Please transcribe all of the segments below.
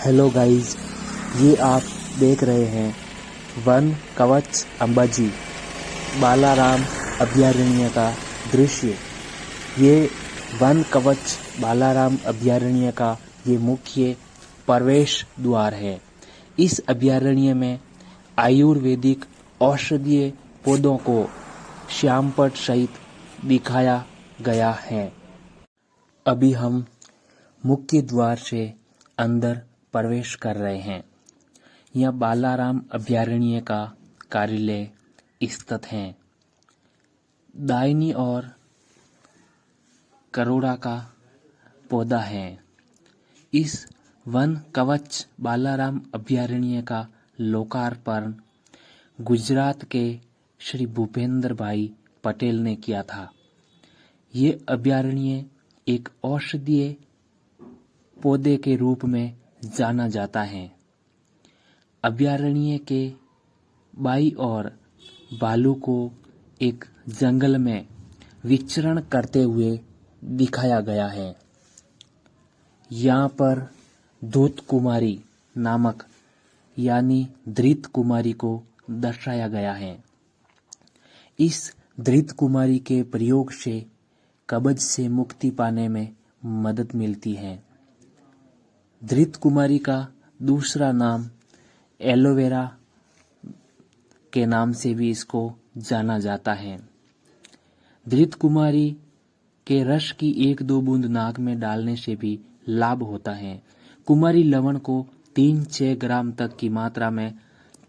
Hello guys, ये आप देख रहे हैं वन कवच अंबाजी बालाराम अभयारण्य का दृश्य। ये वन कवच बालाराम अभयारण्य का ये मुख्य प्रवेश द्वार है। इस अभयारण्य में आयुर्वेदिक औषधीय पौधों को श्यामपट्ट सहित दिखाया गया है। अभी हम मुख्य द्वार से अंदर प्रवेश कर रहे हैं। यह बालाराम अभयारण्य का कार्यालय स्थित है। दाहिनी ओर करोड़ा का पौधा है। इस वन कवच बालाराम अभयारण्य का लोकार्पण गुजरात के श्री भूपेंद्र भाई पटेल ने किया था। ये अभयारण्य एक औषधीय पौधे के रूप में जाना जाता है। अभयारण्य के बाईं ओर भालू को एक जंगल में विचरण करते हुए दिखाया गया है। यहाँ पर दूत कुमारी नामक यानी धृत कुमारी को दर्शाया गया है। इस धृत कुमारी के प्रयोग से कब्ज से मुक्ति पाने में मदद मिलती है। धृत कुमारी का दूसरा नाम एलोवेरा के नाम से भी इसको जाना जाता है। धृत कुमारी के रस की 1-2 बूंद नाक में डालने से भी लाभ होता है। कुमारी लवण को 3-6 ग्राम तक की मात्रा में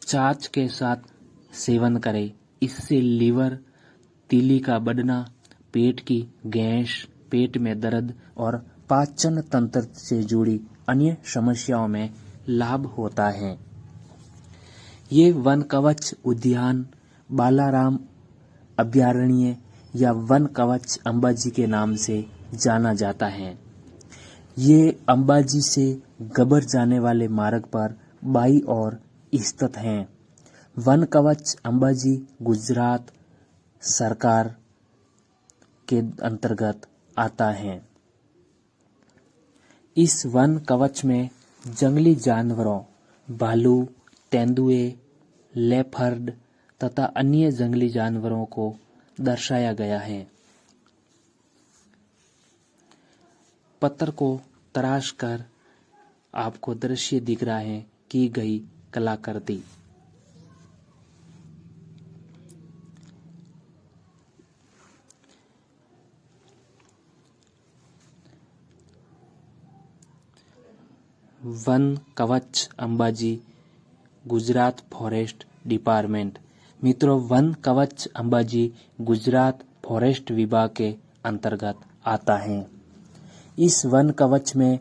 छाछ के साथ सेवन करें। इससे लीवर, तीली का बढ़ना, पेट की गैस, पेट में दर्द और पाचन तंत्र से जुड़ी अन्य समस्याओं में लाभ होता है। ये वन कवच उद्यान बालाराम अभयारण्य या वन कवच अंबाजी के नाम से जाना जाता है। ये अंबाजी से गबर जाने वाले मार्ग पर बाईं ओर स्थित है। वन कवच अंबाजी गुजरात सरकार के अंतर्गत आता है। इस वन कवच में जंगली जानवरों भालू, तेंदुए, लेपर्ड तथा अन्य जंगली जानवरों को दर्शाया गया है। पत्थर को तराश कर आपको दृश्य दिख रहा है की गई कलाकृति। वन कवच अंबाजी गुजरात फॉरेस्ट डिपार्टमेंट। मित्रों, वन कवच अंबाजी गुजरात फॉरेस्ट विभाग के अंतर्गत आता है। इस वन कवच में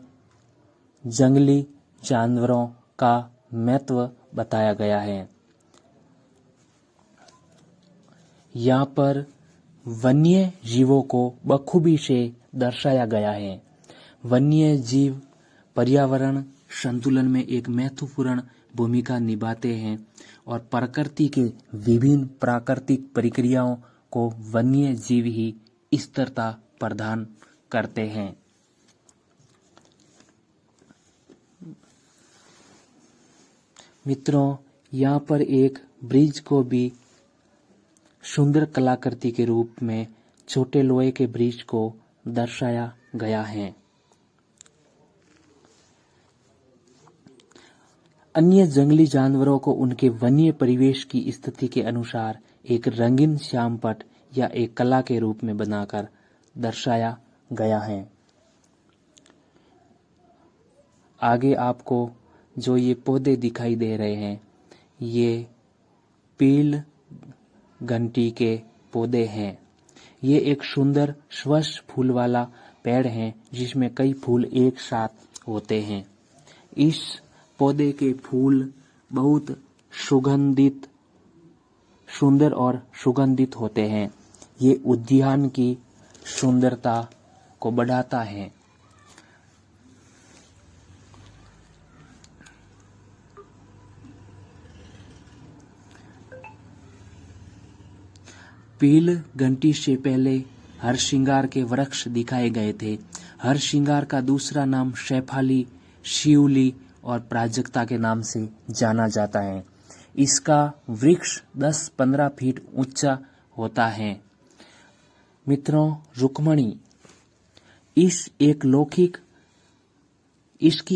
जंगली जानवरों का महत्व बताया गया है। यहाँ पर वन्य जीवों को बखूबी से दर्शाया गया है। वन्य जीव पर्यावरण संतुलन में एक महत्वपूर्ण भूमिका निभाते हैं और प्रकृति के विभिन्न प्राकृतिक प्रक्रियाओं को वन्य जीव ही स्थिरता प्रदान करते हैं। मित्रों, यहाँ पर एक ब्रिज को भी सुंदर कलाकृति के रूप में छोटे लोहे के ब्रिज को दर्शाया गया है। अन्य जंगली जानवरों को उनके वन्य परिवेश की स्थिति के अनुसार एक रंगीन श्यामपट्ट या एक कला के रूप में बनाकर दर्शाया गया है। आगे आपको जो ये पौधे दिखाई दे रहे हैं, ये पील घंटी के पौधे हैं। ये एक सुंदर स्वच्छ फूल वाला पेड़ है जिसमें कई फूल एक साथ होते हैं। इस पौधे के फूल बहुत सुंदर और सुगंधित होते हैं। ये उद्यान की सुंदरता को बढ़ाता है। पील घंटी से पहले हरसिंगार के वृक्ष दिखाए गए थे। हरसिंगार का दूसरा नाम शेफाली, शिवली और प्राजक्ता के नाम से जाना जाता है। इसका वृक्ष 10-15 फीट ऊंचा होता है। मित्रों, रुक्मणी इसकी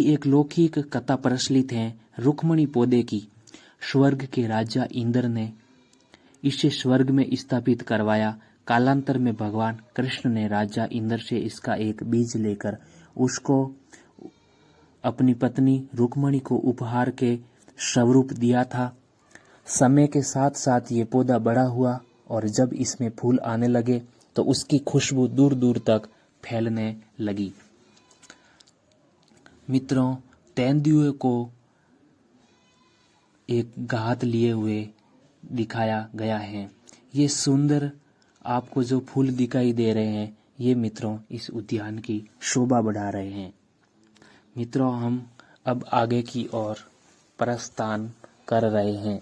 एक लौकिक कथा प्रचलित है। रुक्मणी पौधे की स्वर्ग के राजा इंद्र ने इसे स्वर्ग में स्थापित करवाया। कालांतर में भगवान कृष्ण ने राजा इंद्र से इसका एक बीज लेकर उसको अपनी पत्नी रुक्मणी को उपहार के स्वरूप दिया था। समय के साथ साथ ये पौधा बड़ा हुआ और जब इसमें फूल आने लगे तो उसकी खुशबू दूर दूर तक फैलने लगी। मित्रों, तेंदुए को एक घात लिए हुए दिखाया गया है। ये सुंदर आपको जो फूल दिखाई दे रहे हैं, ये मित्रों इस उद्यान की शोभा बढ़ा रहे हैं। मित्रों, हम अब आगे की ओर प्रस्थान कर रहे हैं।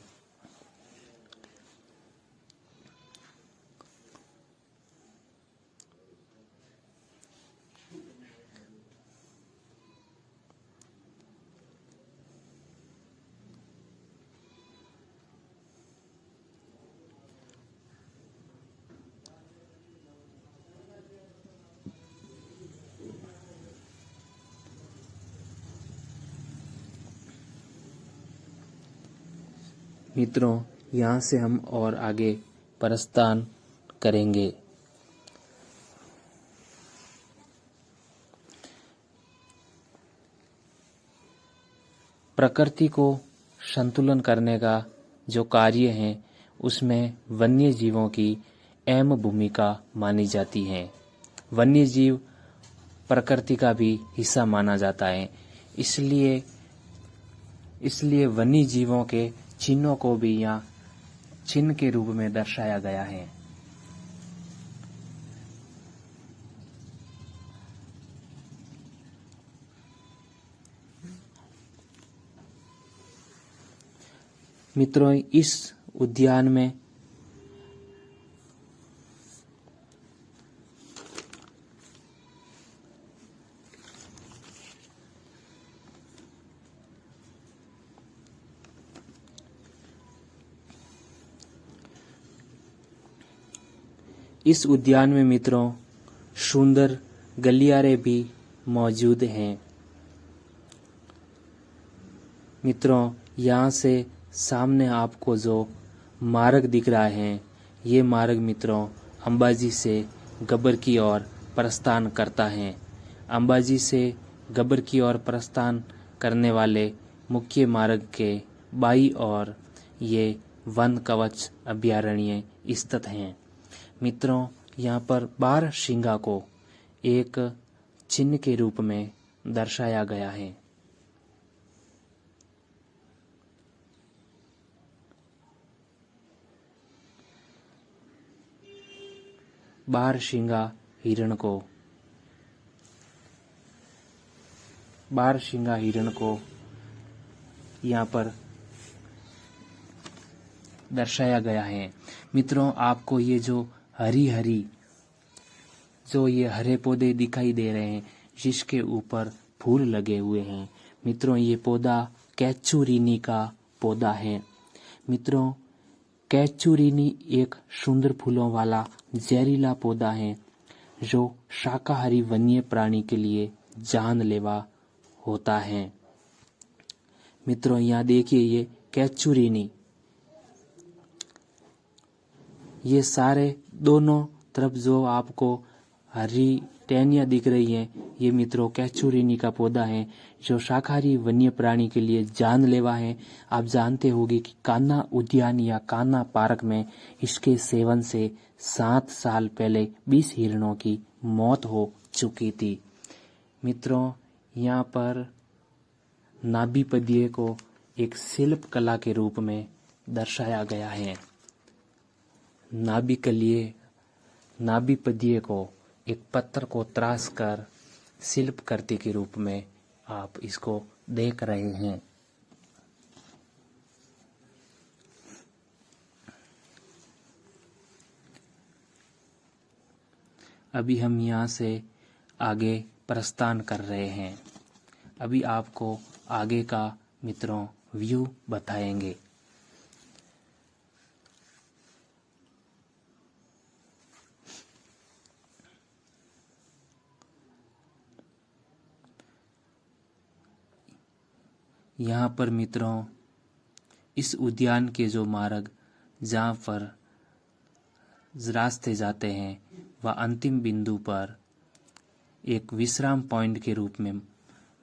मित्रों, यहाँ से हम और आगे प्रस्थान करेंगे। प्रकृति को संतुलन करने का जो कार्य है उसमें वन्य जीवों की अहम भूमिका मानी जाती है। वन्य जीव प्रकृति का भी हिस्सा माना जाता है। इसलिए वन्य जीवों के चिन्हों को भी यहाँ चिन्ह के रूप में दर्शाया गया है। मित्रों, इस उद्यान में मित्रों सुंदर गलियारे भी मौजूद हैं। मित्रों, यहाँ से सामने आपको जो मार्ग दिख रहा है, ये मार्ग मित्रों अंबाजी से गब्बर की ओर प्रस्थान करता है। अंबाजी से गब्बर की ओर प्रस्थान करने वाले मुख्य मार्ग के बाईं ओर ये वन कवच अभयारण्य स्थित हैं। मित्रों, यहाँ पर बारहसिंगा को एक चिन्ह के रूप में दर्शाया गया है। बारहसिंगा हिरण को यहाँ पर दर्शाया गया है। मित्रों, आपको ये जो ये हरे पौधे दिखाई दे रहे हैं जिसके ऊपर फूल लगे हुए हैं, मित्रों ये पौधा कैचुरीनी का पौधा है। मित्रों, कैचुरीनी एक सुंदर फूलों वाला जहरीला पौधा है जो शाकाहारी वन्य प्राणी के लिए जानलेवा होता है। मित्रों, यहाँ देखिए ये कैचुरीनी, ये सारे दोनों तरफ जो आपको हरी टहनियाँ दिख रही हैं, ये मित्रों कैचुरीनी का पौधा है जो शाकाहारी वन्य प्राणी के लिए जानलेवा है। आप जानते होंगे कि कान्हा उद्यान या कान्हा पार्क में इसके सेवन से 7 साल पहले 20 हिरणों की मौत हो चुकी थी। मित्रों, यहाँ पर नाभि पद्य को एक शिल्प कला के रूप में दर्शाया गया है। नाभि पद्य को एक पत्थर को तराश कर शिल्प करते के रूप में आप इसको देख रहे हैं। अभी हम यहाँ से आगे प्रस्थान कर रहे हैं। अभी आपको आगे का मित्रों व्यू बताएंगे। यहाँ पर मित्रों इस उद्यान के जो मार्ग जहाँ पर रास्ते जाते हैं वह अंतिम बिंदु पर एक विश्राम पॉइंट के रूप में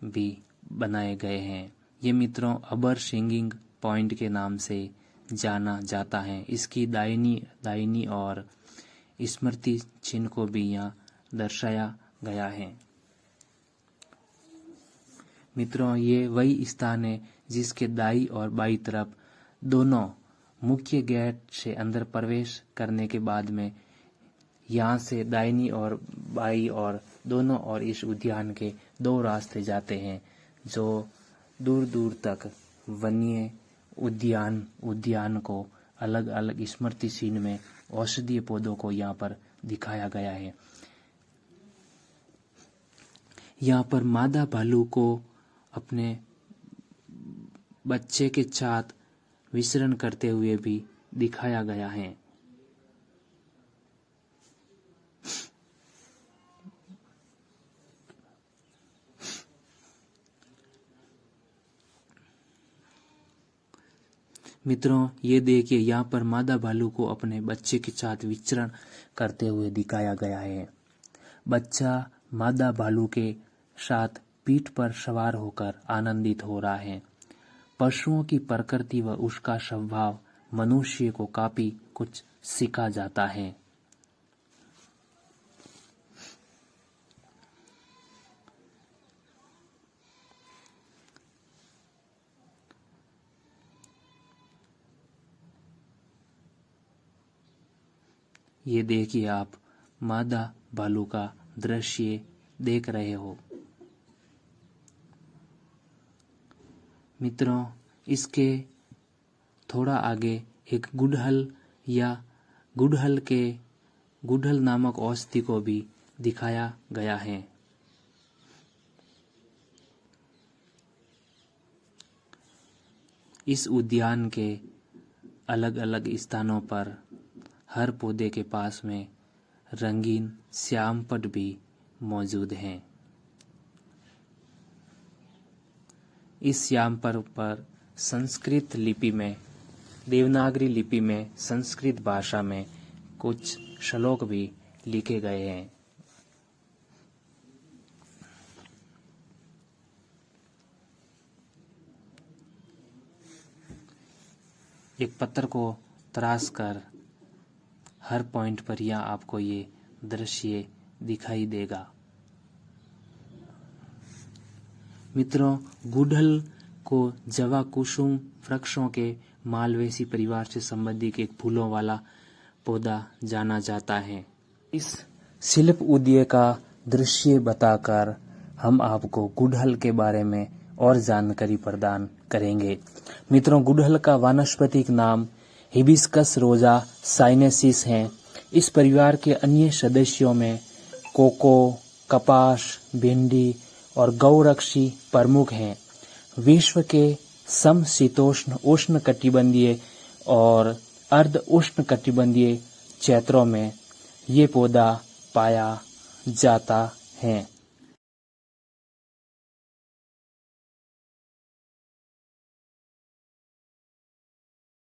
भी बनाए गए हैं। ये मित्रों अबर सिंगिंग पॉइंट के नाम से जाना जाता है। इसकी दाहिनी और स्मृति चिन्ह को भी यहाँ दर्शाया गया है। मित्रों ये वही स्थान है जिसके दाई और बाई तरफ दोनों मुख्य गेट से अंदर प्रवेश करने के बाद में यहाँ से दाहिनी और बाई और दोनों और इस उद्यान के दो रास्ते जाते हैं जो दूर दूर तक वन्य उद्यान को अलग अलग स्मृति चिन्ह में औषधीय पौधों को यहाँ पर दिखाया गया है। यहाँ पर मादा भालू को अपने बच्चे के साथ विचरण करते हुए भी दिखाया गया है। मित्रों ये देखिए यहाँ पर मादा भालू को अपने बच्चे के साथ विचरण करते हुए दिखाया गया है। बच्चा मादा भालू के साथ पीठ पर सवार होकर आनंदित हो रहा है। पशुओं की प्रकृति व उसका स्वभाव मनुष्य को काफी कुछ सिखा जाता है। ये देखिए आप मादा भालू का दृश्य देख रहे हो। मित्रों इसके थोड़ा आगे एक गुड़हल नामक औषधि को भी दिखाया गया है। इस उद्यान के अलग अलग स्थानों पर हर पौधे के पास में रंगीन श्यामपट्ट भी मौजूद हैं। इस श्यामपट्ट पर संस्कृत लिपि में, देवनागरी लिपि में, संस्कृत भाषा में कुछ श्लोक भी लिखे गए हैं। एक पत्थर को तराश कर हर पॉइंट पर यहाँ आपको ये दृश्य दिखाई देगा। मित्रों गुड़हल को जवा कुसुम वृक्षों के मालवेसी परिवार से संबंधित एक फूलों वाला पौधा जाना जाता है। इस शिल्प उद्यान का दृश्य बताकर हम आपको गुड़हल के बारे में और जानकारी प्रदान करेंगे। मित्रों गुड़हल का वानस्पतिक नाम हिबिस्कस रोजा साइनेसिस है। इस परिवार के अन्य सदस्यों में कोको, कपास, भिंडी और गौरक्षी प्रमुख हैं। विश्व के समशीतोष्ण उष्णकटिबंधीय और अर्ध उष्णकटिबंधीय क्षेत्रों में ये पौधा पाया जाता है।